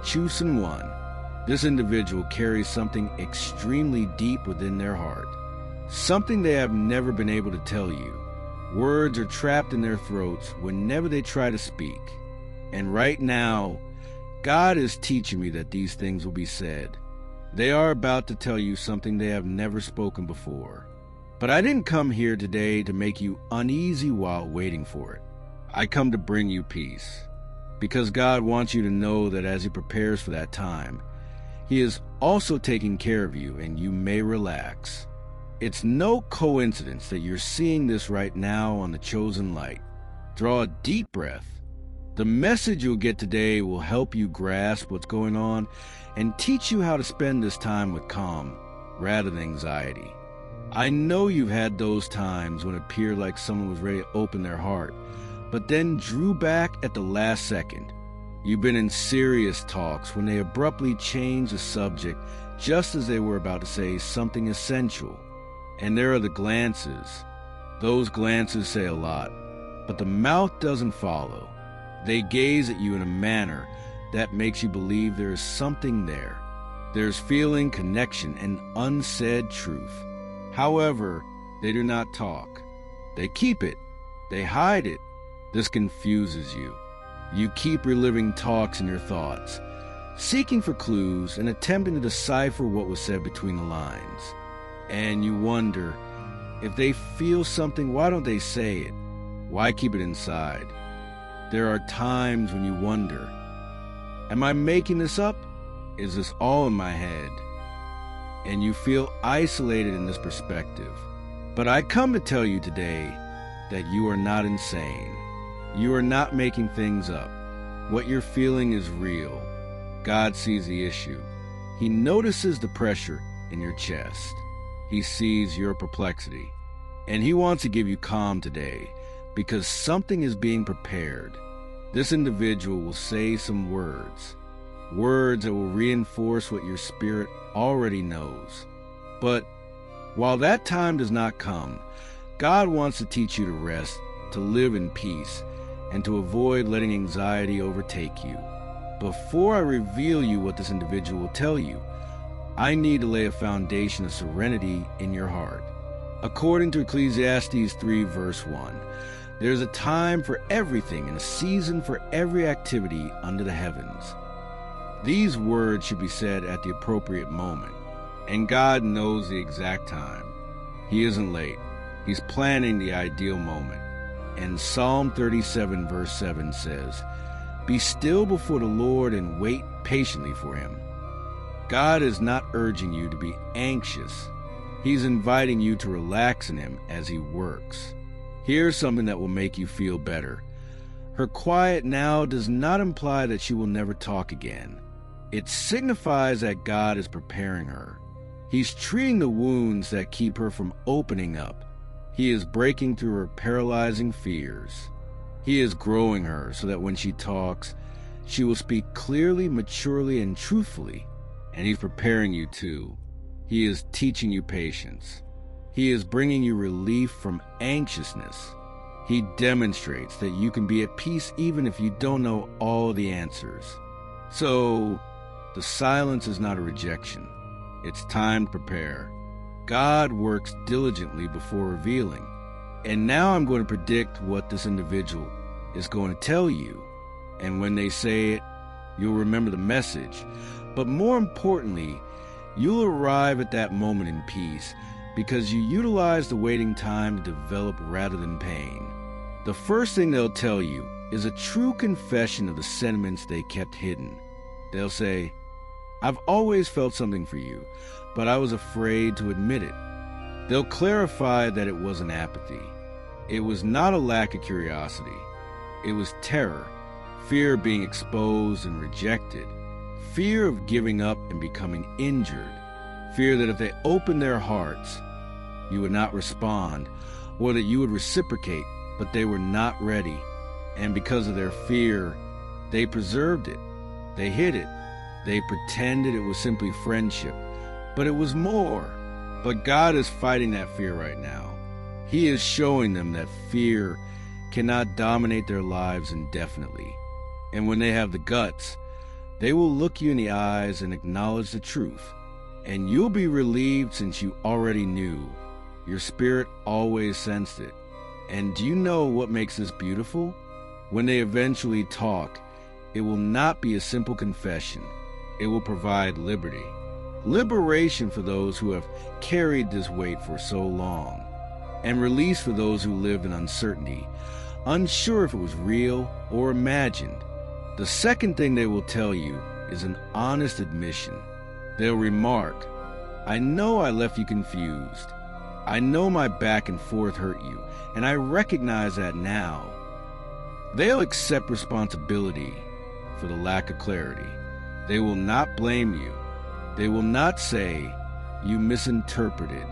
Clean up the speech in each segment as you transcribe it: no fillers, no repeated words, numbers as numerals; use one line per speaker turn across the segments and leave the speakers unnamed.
choosing one. This individual carries something extremely deep within their heart, something they have never been able to tell you. Words are trapped in their throats whenever they try to speak. And right now, God is teaching me that these things will be said. They are about to tell you something they have never spoken before. But I didn't come here today to make you uneasy while waiting for it. I come to bring you peace, because God wants you to know that as He prepares for that time, He is also taking care of you, and you may relax. It's no coincidence that you're seeing this right now on the chosen light. Draw a deep breath. The message you'll get today will help you grasp what's going on and teach you how to spend this time with calm rather than anxiety. I know you've had those times when it appeared like someone was ready to open their heart, but then drew back at the last second. You've been in serious talks when they abruptly changed the subject just as they were about to say something essential. And there are the glances. Those glances say a lot, but the mouth doesn't follow. They gaze at you in a manner that makes you believe there is something there. There's feeling, connection, and unsaid truth. However, they do not talk. They keep it. They hide it. This confuses you. You keep reliving talks in your thoughts, seeking for clues and attempting to decipher what was said between the lines. And you wonder, if they feel something, why don't they say it? Why keep it inside? There are times when you wonder, am I making this up? Is this all in my head? And you feel isolated in this perspective. But I come to tell you today that you are not insane. You are not making things up. What you're feeling is real. God sees the issue. He notices the pressure in your chest. He sees your perplexity. And He wants to give you calm today because something is being prepared. This individual will say some words that will reinforce what your spirit already knows. But while that time does not come, God wants to teach you to rest, to live in peace, and to avoid letting anxiety overtake you. Before I reveal you what this individual will tell you, I need to lay a foundation of serenity in your heart. According to Ecclesiastes 3 verse 1, there is a time for everything and a season for every activity under the heavens. These words should be said at the appropriate moment, and God knows the exact time. He isn't late. He's planning the ideal moment. And Psalm 37 verse 7 says, "Be still before the Lord and wait patiently for Him." God is not urging you to be anxious. He's inviting you to relax in Him as He works. Here's something that will make you feel better. Her quiet now does not imply that she will never talk again. It signifies that God is preparing her. He's treating the wounds that keep her from opening up. He is breaking through her paralyzing fears. He is growing her so that when she talks, she will speak clearly, maturely, and truthfully. And He's preparing you too. He is teaching you patience. He is bringing you relief from anxiousness. He demonstrates that you can be at peace even if you don't know all the answers. So, the silence is not a rejection. It's time to prepare. God works diligently before revealing. And now I'm going to predict what this individual is going to tell you. And when they say it, you'll remember the message. But more importantly, you'll arrive at that moment in peace because you utilize the waiting time to develop rather than pain. The first thing they'll tell you is a true confession of the sentiments they kept hidden. They'll say, "I've always felt something for you, but I was afraid to admit it." They'll clarify that it wasn't apathy. It was not a lack of curiosity. It was terror, fear of being exposed and rejected, fear of giving up and becoming injured, fear that if they opened their hearts, you would not respond, or that you would reciprocate, but they were not ready. And because of their fear, they preserved it. They hid it. They pretended it was simply friendship, but it was more. But God is fighting that fear right now. He is showing them that fear cannot dominate their lives indefinitely. And when they have the guts, They will look you in the eyes and acknowledge the truth, and you'll be relieved since you already knew. Your spirit always sensed it. And do you know what makes this beautiful? When they eventually talk, it will not be a simple confession. It will provide liberty. Liberation for those who have carried this weight for so long, and release for those who live in uncertainty, unsure if it was real or imagined. The second thing they will tell you is an honest admission. They'll remark, "I know I left you confused. I know my back and forth hurt you, and I recognize that now." They'll accept responsibility for the lack of clarity. They will not blame you. They will not say, "You misinterpreted."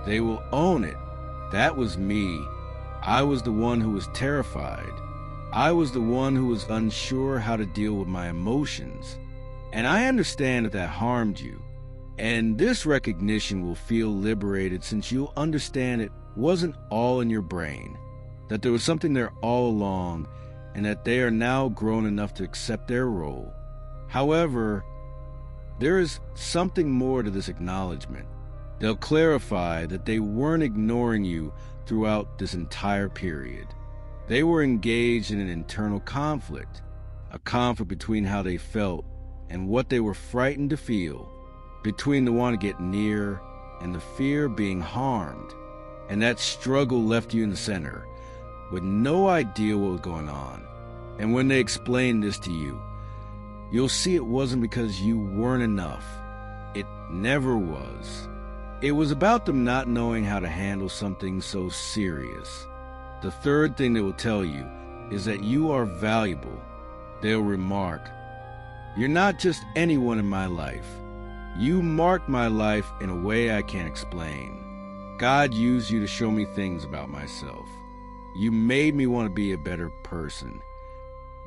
They will own it. "That was me. I was the one who was terrified. I was the one who was unsure how to deal with my emotions. And I understand that harmed you." And this recognition will feel liberated since you'll understand it wasn't all in your brain, that there was something there all along, and that they are now grown enough to accept their role. However, there is something more to this acknowledgement. They'll clarify that they weren't ignoring you throughout this entire period. They were engaged in an internal conflict, a conflict between how they felt and what they were frightened to feel, between the want to get near and the fear of being harmed. And that struggle left you in the center, with no idea what was going on. And when they explain this to you, you'll see it wasn't because you weren't enough. It never was. It was about them not knowing how to handle something so serious. The third thing they will tell you is that you are valuable. They'll remark, "You're not just anyone in my life. You marked my life in a way I can't explain. God used you to show me things about myself. You made me want to be a better person."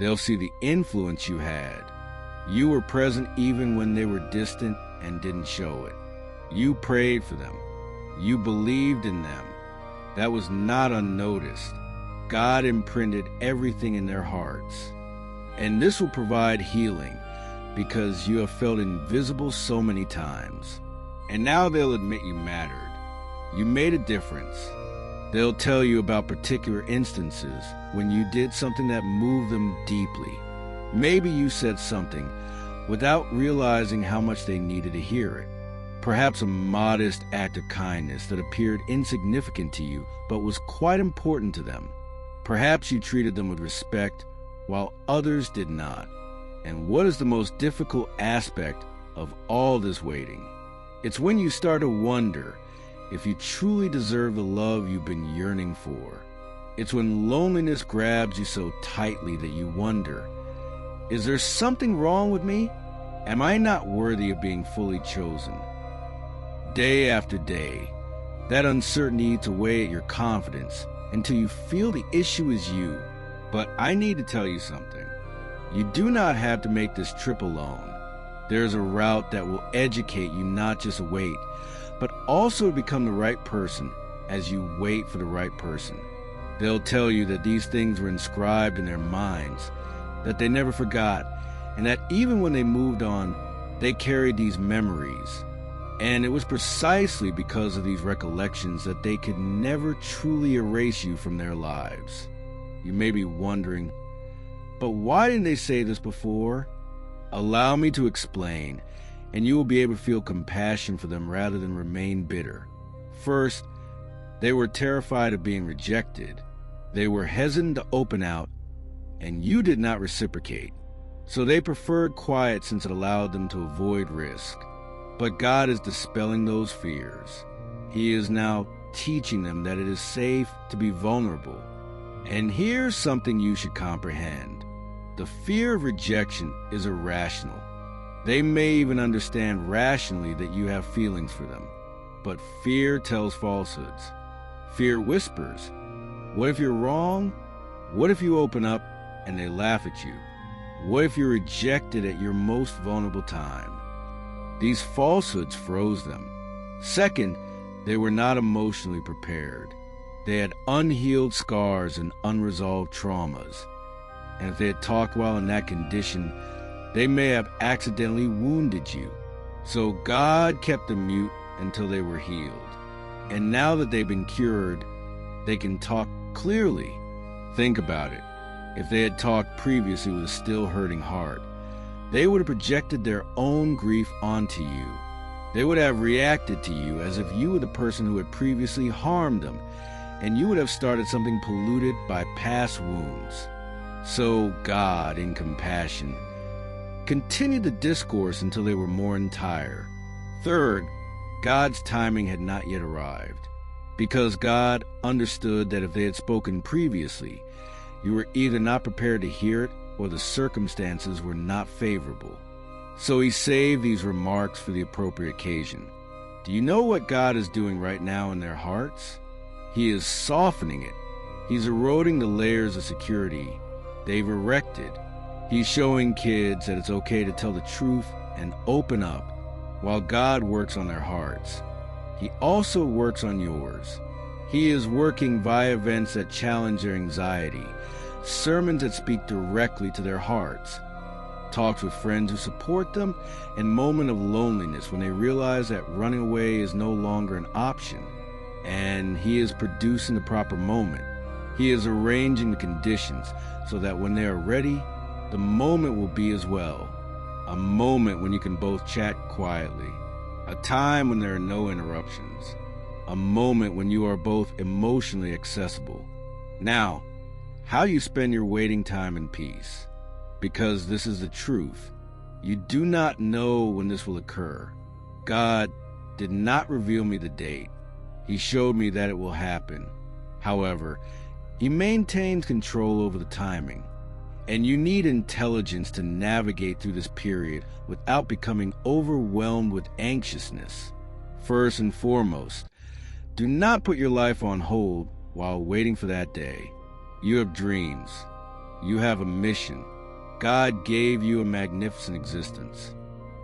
They'll see the influence you had. You were present even when they were distant and didn't show it. You prayed for them. You believed in them. That was not unnoticed. God imprinted everything in their hearts. And this will provide healing because you have felt invisible so many times. And now they'll admit you mattered. You made a difference. They'll tell you about particular instances when you did something that moved them deeply. Maybe you said something without realizing how much they needed to hear it. Perhaps a modest act of kindness that appeared insignificant to you but was quite important to them. Perhaps you treated them with respect while others did not. And what is the most difficult aspect of all this waiting? It's when you start to wonder if you truly deserve the love you've been yearning for. It's when loneliness grabs you so tightly that you wonder, is there something wrong with me? Am I not worthy of being fully chosen? Day after day, that uncertainty eats away at your confidence until you feel the issue is you. But I need to tell you something. You do not have to make this trip alone. There's a route that will educate you not just to wait, but also to become the right person as you wait for the right person. They'll tell you that these things were inscribed in their minds, that they never forgot, and that even when they moved on, they carried these memories. And it was precisely because of these recollections that they could never truly erase you from their lives. You may be wondering, but why didn't they say this before? Allow me to explain, and you will be able to feel compassion for them rather than remain bitter. First, they were terrified of being rejected. They were hesitant to open out, and you did not reciprocate. So they preferred quiet since it allowed them to avoid risk. But God is dispelling those fears. He is now teaching them that it is safe to be vulnerable. And here's something you should comprehend. The fear of rejection is irrational. They may even understand rationally that you have feelings for them. But fear tells falsehoods. Fear whispers, what if you're wrong? What if you open up and they laugh at you? What if you're rejected at your most vulnerable time? These falsehoods froze them. Second, they were not emotionally prepared. They had unhealed scars and unresolved traumas. And if they had talked while in that condition, They may have accidentally wounded you. So God kept them mute until they were healed. And now that they've been cured, they can talk clearly. Think about it. If they had talked previously with a still hurting heart, they would have projected their own grief onto you. They would have reacted to you as if you were the person who had previously harmed them, and you would have started something polluted by past wounds. So God, in compassion, continued the discourse until they were more entire. Third, God's timing had not yet arrived, because God understood that if they had spoken previously, you were either not prepared to hear it or the circumstances were not favorable. So he saved these remarks for the appropriate occasion. Do you know what God is doing right now in their hearts? He is softening it. He's eroding the layers of security they've erected. He's showing kids that it's okay to tell the truth and open up while God works on their hearts. He also works on yours. He is working via events that challenge their anxiety, sermons that speak directly to their hearts, talks with friends who support them, and moments of loneliness when they realize that running away is no longer an option. And he is producing the proper moment. He is arranging the conditions so that when they are ready, the moment will be as well. A moment when you can both chat quietly. A time when there are no interruptions. A moment when you are both emotionally accessible. Now, how you spend your waiting time in peace. Because this is the truth. You do not know when this will occur. God did not reveal me the date. He showed me that it will happen. However, he maintains control over the timing. And you need intelligence to navigate through this period without becoming overwhelmed with anxiousness. First and foremost, do not put your life on hold while waiting for that day. You have dreams. You have a mission. God gave you a magnificent existence.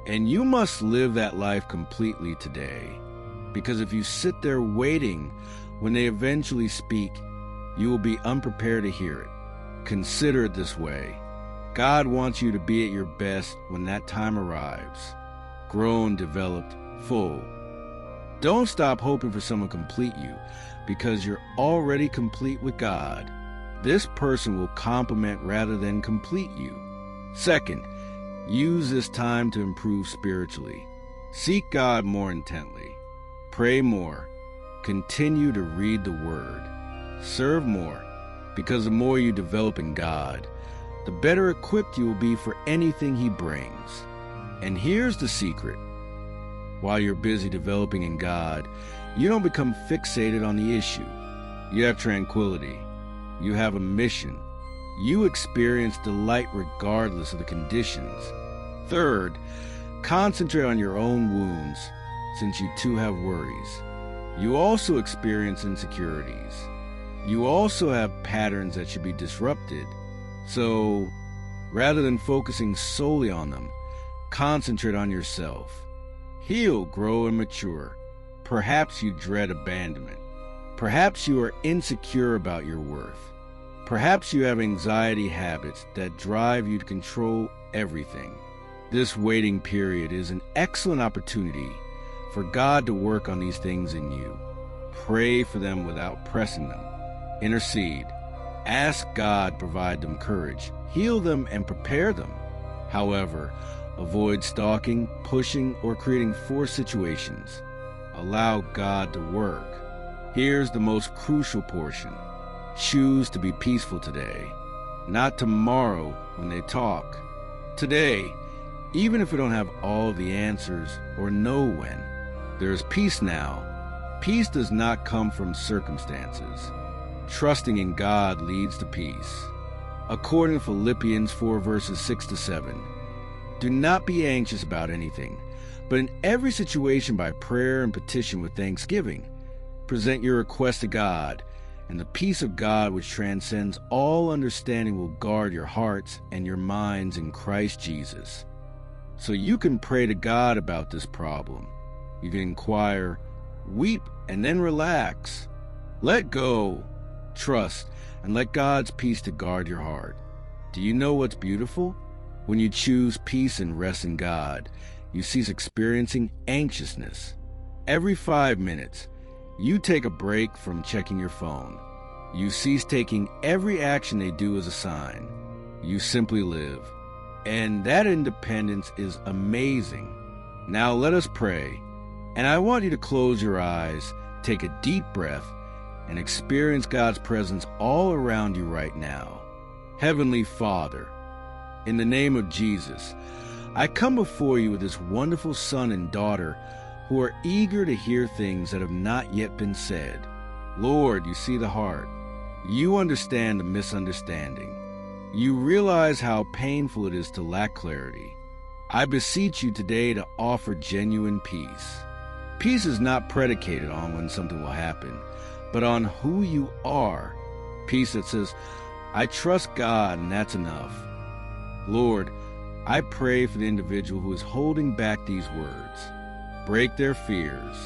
And you must live that life completely today. Because if you sit there waiting, when they eventually speak, you will be unprepared to hear it. Consider it this way. God wants you to be at your best when that time arrives. Grown, developed, full. Don't stop hoping for someone to complete you, because you're already complete with God. This person will complement rather than complete you. Second, use this time to improve spiritually. Seek God more intently. Pray more. Continue to read the Word. Serve more, because the more you develop in God, the better equipped you will be for anything He brings. And here's the secret. While you're busy developing in God, you don't become fixated on the issue. You have tranquility. You have a mission. You experience delight regardless of the conditions. Third, concentrate on your own wounds, since you too have worries. You also experience insecurities. You also have patterns that should be disrupted. So, rather than focusing solely on them, concentrate on yourself. Heal, grow, and mature. Perhaps you dread abandonment. Perhaps you are insecure about your worth. Perhaps you have anxiety habits that drive you to control everything. This waiting period is an excellent opportunity for God to work on these things in you. Pray for them without pressing them. Intercede. Ask God to provide them courage. Heal them and prepare them. However, avoid stalking, pushing, or creating forced situations. Allow God to work. Here's the most crucial portion. Choose to be peaceful today, not tomorrow when they talk. Today, even if we don't have all the answers or know when, there is peace now. Peace does not come from circumstances. Trusting in God leads to peace. According to Philippians 4 verses 6 to 7, do not be anxious about anything, but in every situation by prayer and petition with thanksgiving, present your request to God, and the peace of God which transcends all understanding will guard your hearts and your minds in Christ Jesus. So you can pray to God about this problem. You can inquire, weep, and then relax. Let go, trust, and let God's peace to guard your heart. Do you know what's beautiful? When you choose peace and rest in God, you cease experiencing anxiousness. Every 5 minutes, you take a break from checking your phone. You cease taking every action they do as a sign. You simply live. And that independence is amazing. Now let us pray. And I want you to close your eyes, take a deep breath, and experience God's presence all around you right now. Heavenly Father, in the name of Jesus, I come before you with this wonderful son and daughter who are eager to hear things that have not yet been said. Lord, you see the heart. You understand the misunderstanding. You realize how painful it is to lack clarity. I beseech you today to offer genuine peace. Peace is not predicated on when something will happen, but on who you are. Peace that says, I trust God and that's enough. Lord, I pray for the individual who is holding back these words. Break their fears,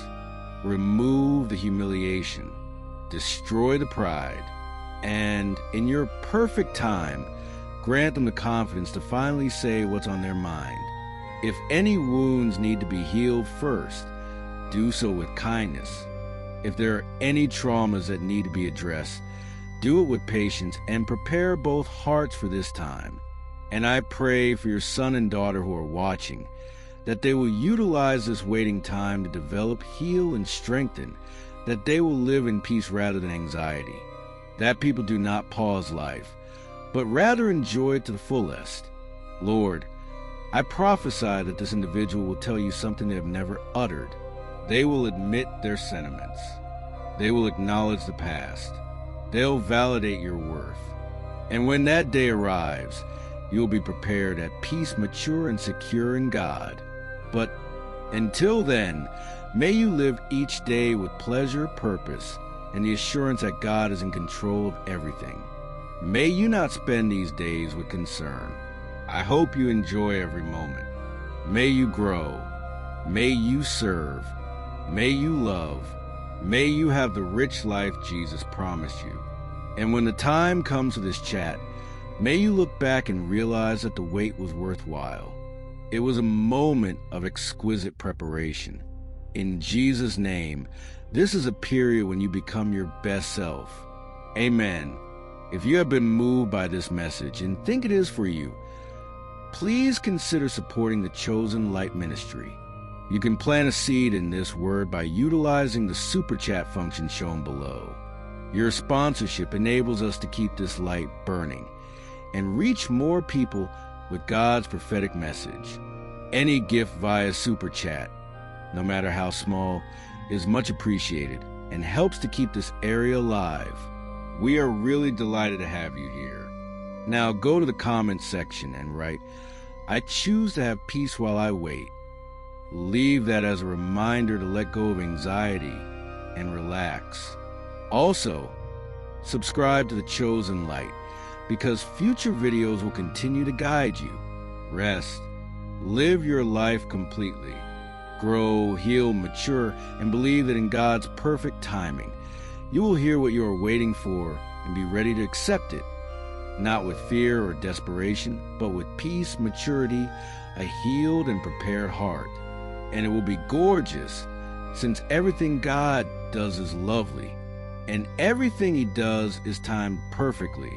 remove the humiliation, destroy the pride, and in your perfect time, grant them the confidence to finally say what's on their mind. If any wounds need to be healed first, do so with kindness. If there are any traumas that need to be addressed, do it with patience and prepare both hearts for this time. And I pray for your son and daughter who are watching, that they will utilize this waiting time to develop, heal, and strengthen, that they will live in peace rather than anxiety, that people do not pause life, but rather enjoy it to the fullest. Lord, I prophesy that this individual will tell you something they have never uttered. They will admit their sentiments. They will acknowledge the past. They'll validate your worth. And when that day arrives, you'll be prepared at peace, mature, and secure in God. But until then, may you live each day with pleasure, purpose, and the assurance that God is in control of everything. May you not spend these days with concern. I hope you enjoy every moment. May you grow. May you serve. May you love. May you have the rich life Jesus promised you. And when the time comes for this chat, may you look back and realize that the wait was worthwhile. It was a moment of exquisite preparation. In Jesus' name, this is a period when you become your best self. Amen. If you have been moved by this message and think it is for you, please consider supporting the Chosen Light Ministry. You can plant a seed in this word by utilizing the Super Chat function shown below. Your sponsorship enables us to keep this light burning and reach more people with God's prophetic message. Any gift via Super Chat, no matter how small, is much appreciated and helps to keep this area alive. We are really delighted to have you here. Now go to the comments section and write, I choose to have peace while I wait. Leave that as a reminder to let go of anxiety and relax. Also, subscribe to the Chosen Light, because future videos will continue to guide you. Rest, live your life completely, grow, heal, mature, and believe that in God's perfect timing, you will hear what you are waiting for and be ready to accept it, not with fear or desperation, but with peace, maturity, a healed and prepared heart. And it will be gorgeous, since everything God does is lovely, and everything He does is timed perfectly.